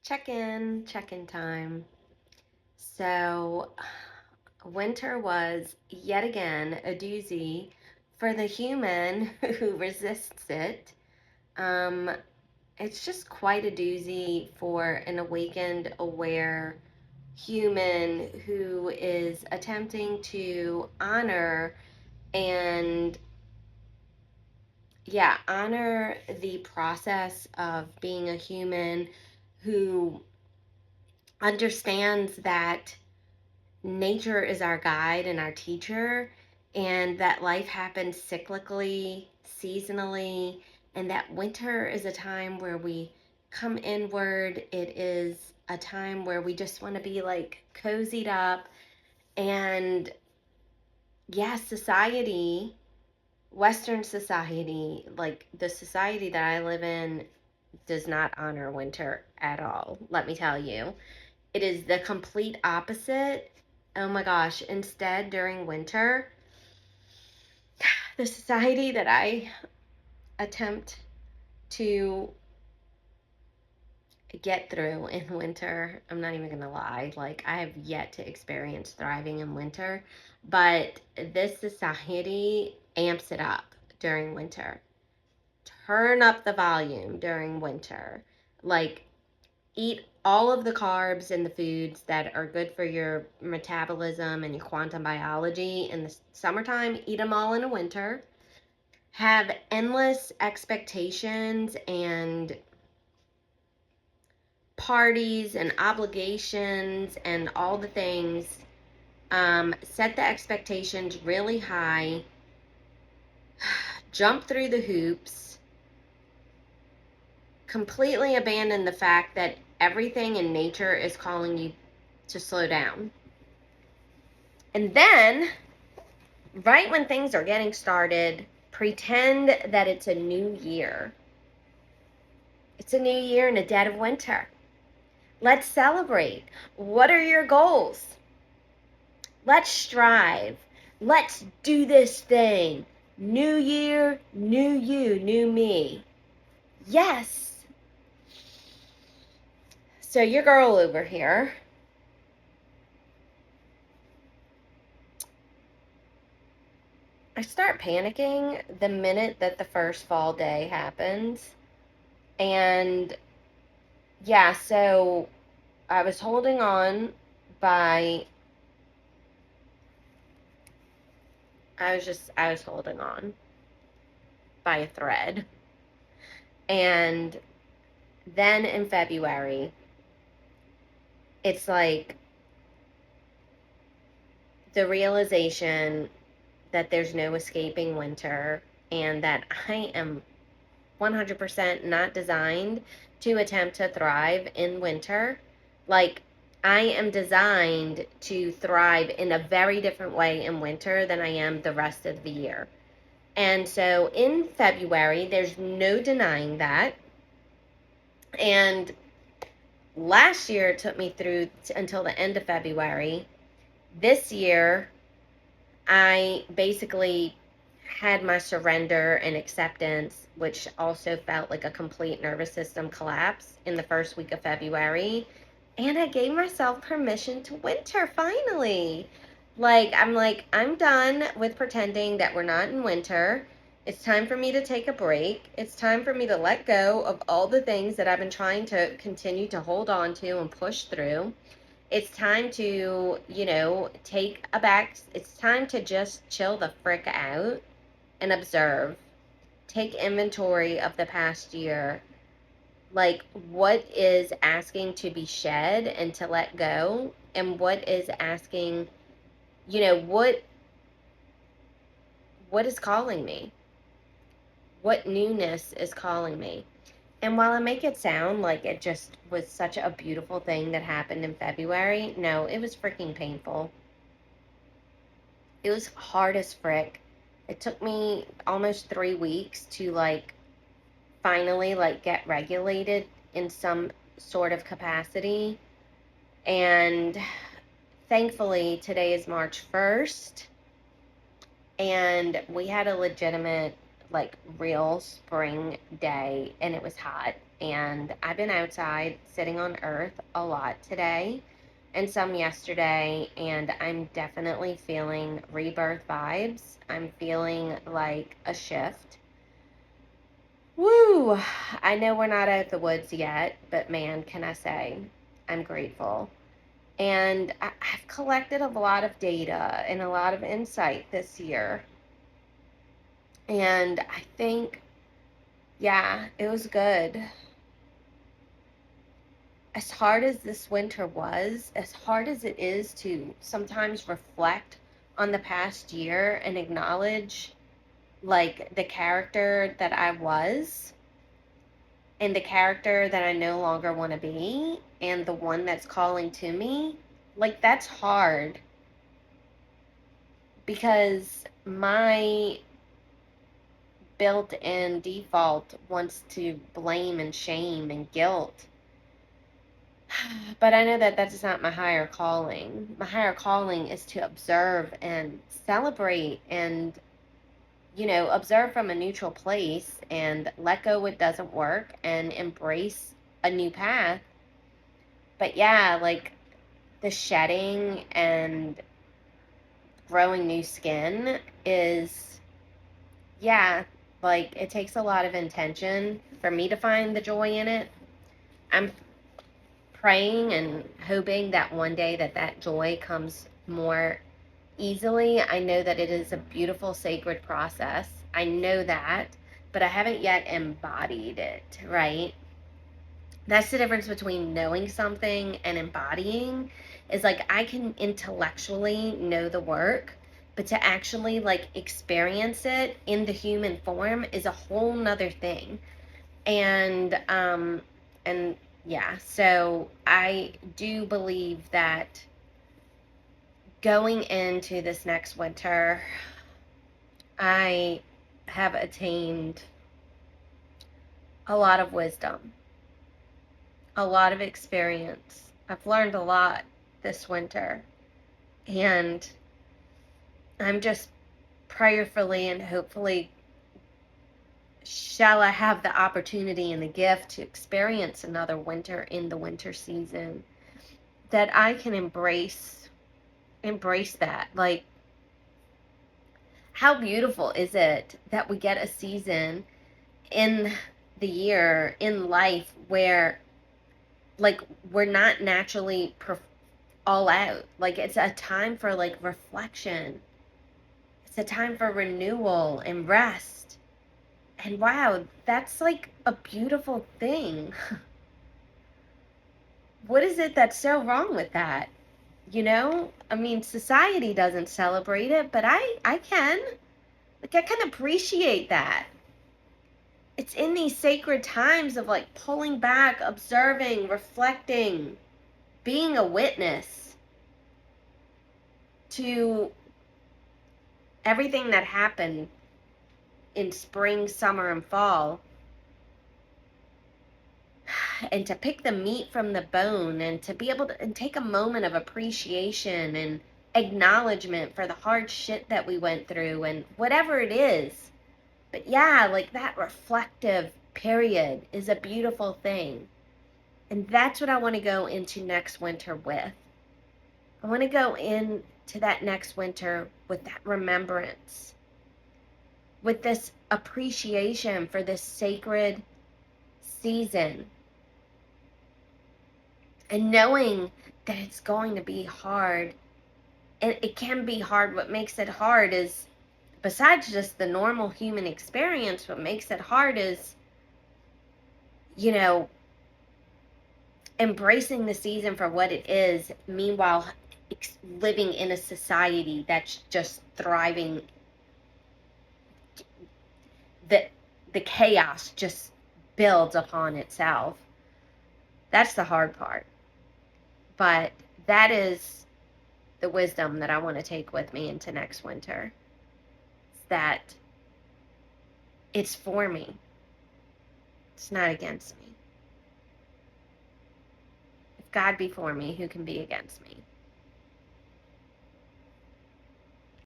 Check-in time. So, winter was yet again a doozy for the human who resists it. Um, it's just quite a doozy for an awakened, aware human who is attempting to honor and, yeah, honor the process of being a human who understands that nature is our guide and our teacher, and that life happens cyclically, seasonally, and that winter is a time where we come inward. It is a time where we just want to be like cozied up. And yeah, society, Western society, like the society that I live in, does not honor winter at all, let me tell you. It is the complete opposite. Oh my gosh, instead, during winter, the society that I attempt to get through in winter, I'm not even gonna lie, like, I have yet to experience thriving in winter, but this society amps it up during winter. Turn up the volume during winter. Like, eat all of the carbs and the foods that are good for your metabolism and your quantum biology in the summertime. Eat them all in the winter. Have endless expectations and parties and obligations and all the things. Set the expectations really high. Jump through the hoops. Completely abandon the fact that everything in nature is calling you to slow down. And then, right when things are getting started, pretend that it's a new year. It's a new year in the dead of winter. Let's celebrate. What are your goals? Let's strive. Let's do this thing. New year, new you, new me. Yes. So your girl over here, I start panicking the minute that the first fall day happens. And yeah, so I was holding on by, I was holding on by a thread. And then in February, it's like the realization that there's no escaping winter and that I am 100% not designed to attempt to thrive in winter. Like, I am designed to thrive in a very different way in winter than I am the rest of the year. And so in February, there's no denying that. And last year it took me through until the end of February. This year, I basically had my surrender and acceptance, which also felt like a complete nervous system collapse in the first week of February. And I gave myself permission to winter finally. I'm done with pretending that we're not in winter. It's time for me to take a break. It's time for me to let go of all the things that I've been trying to continue to hold on to and push through. It's time to, it's time to just chill the frick out and observe. Take inventory of the past year. Like, what is asking to be shed and to let go, and what is asking, what is calling me? What newness is calling me? And while I make it sound like it just was such a beautiful thing that happened in February, no, it was freaking painful. It was hard as frick. It took me almost 3 weeks to finally get regulated in some sort of capacity. And thankfully today is March 1st, and we had a legitimate like real spring day, and it was hot. And I've been outside sitting on earth a lot today and some yesterday, and I'm definitely feeling rebirth vibes. I'm feeling like a shift. Woo! I know we're not out of the woods yet, but man, can I say, I'm grateful. And I've collected a lot of data and a lot of insight this year. And I think, yeah, it was good. As hard as this winter was, as hard as it is to sometimes reflect on the past year and acknowledge like the character that I was and the character that I no longer want to be and the one that's calling to me, like that's hard because my built-in default wants to blame and shame and guilt. But I know that that's not my higher calling. My higher calling is to observe and celebrate and, observe from a neutral place and let go what doesn't work and embrace a new path. But yeah, like the shedding and growing new skin is, yeah, like it takes a lot of intention for me to find the joy in it. I'm praying and hoping that one day that joy comes more easily. I know that it is a beautiful sacred process. I know that, but I haven't yet embodied it, right? That's the difference between knowing something and embodying. Is like I can intellectually know the work, but to actually like experience it in the human form is a whole nother thing. And yeah, so I do believe that going into this next winter, I have attained a lot of wisdom, a lot of experience. I've learned a lot this winter, and I'm just prayerfully and hopefully shall I have the opportunity and the gift to experience another winter in the winter season, that I can embrace that. Like, how beautiful is it that we get a season in the year, in life, where like we're not naturally all out. Like it's a time for like reflection. It's a time for renewal and rest. And wow, that's like a beautiful thing. What is it that's so wrong with that? I mean, society doesn't celebrate it, but I can. Like, I can appreciate that. It's in these sacred times of like pulling back, observing, reflecting, being a witness to everything that happened in spring, summer, and fall, and to pick the meat from the bone and to be able to and take a moment of appreciation and acknowledgement for the hard shit that we went through and whatever it is. But yeah, like that reflective period is a beautiful thing. And that's what I want to go into next winter with. I want to go into that next winter with that remembrance, with this appreciation for this sacred season, and knowing that it's going to be hard. And it can be hard. What makes it hard is, besides just the normal human experience, what makes it hard is, embracing the season for what it is, meanwhile living in a society that's just thriving. The chaos just builds upon itself. That's the hard part. But that is the wisdom that I want to take with me into next winter. That it's for me. It's not against me. If God be for me, who can be against me?